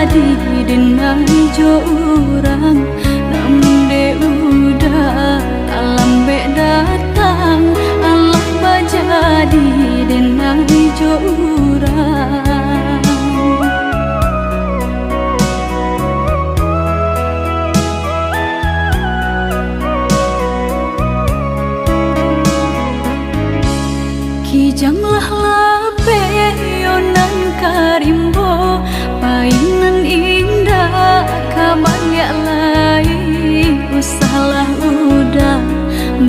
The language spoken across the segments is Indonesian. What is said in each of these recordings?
jadi denai jo urang, namun de udah alam be datang, Allah ba jadi denai jo urang. Kijanglah lape yonan karimbo, painan indah kabanyak lain. Usahlah udah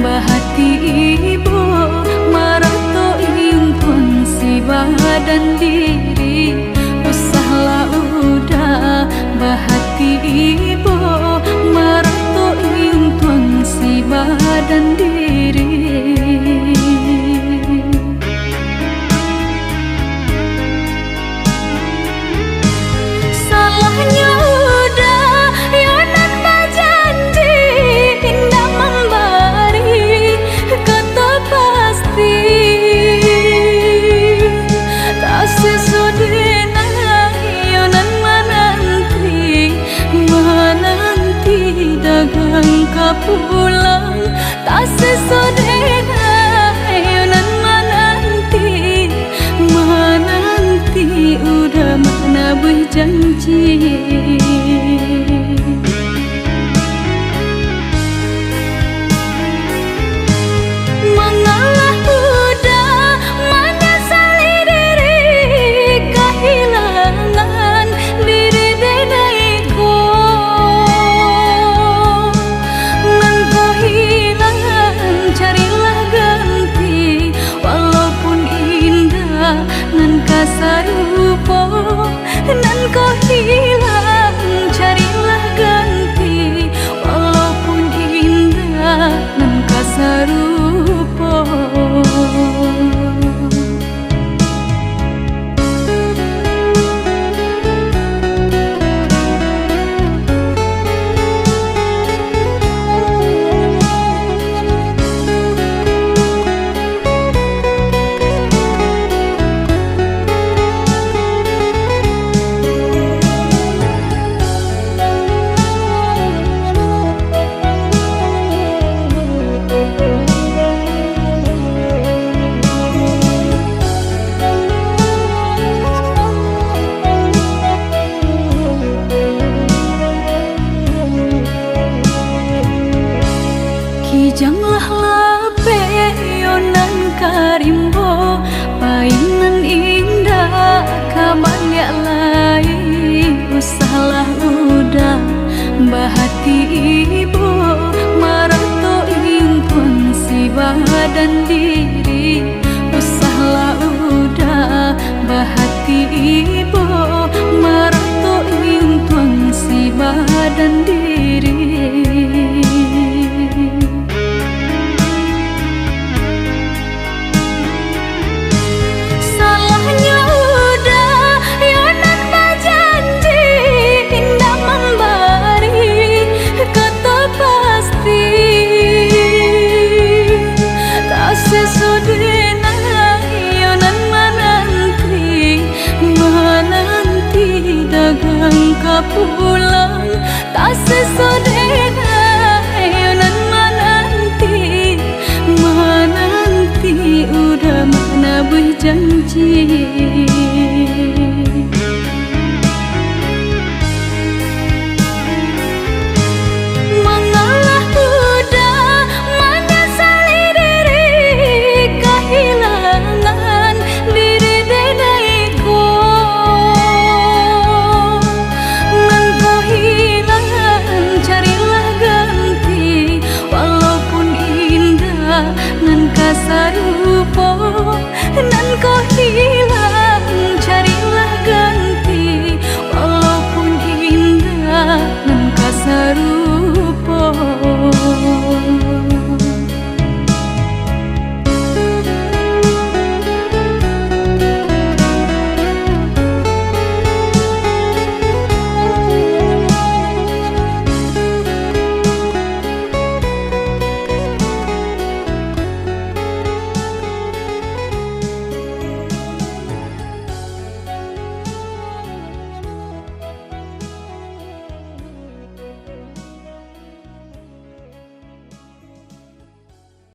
bahati ibu, marato impun si badan diri. Usahlah udah bahati ibu, marato impun si badan diri. Pulang tak sesodena yonan menanti udah mana berjanji. Mengalah udah menyesali diri, kehilangan diri denaiku. Nan kasarupo, nan kau hilang, carilah ganti. Walaupun indah, nan kasarupo. Kijanglah lape yonan karimbo, painan indah kabanyak lain. Usahlah udah bahati ibu, marato impun si badan diri. Usahlah udah bahati ibu, marato impun si badan diri. Pulang tak sesodena yonan menanti udah mana berjanji. Mengalah udah menyesali diri, kehilangan diri denaiku. Nan kasarupo, nan kau hilang.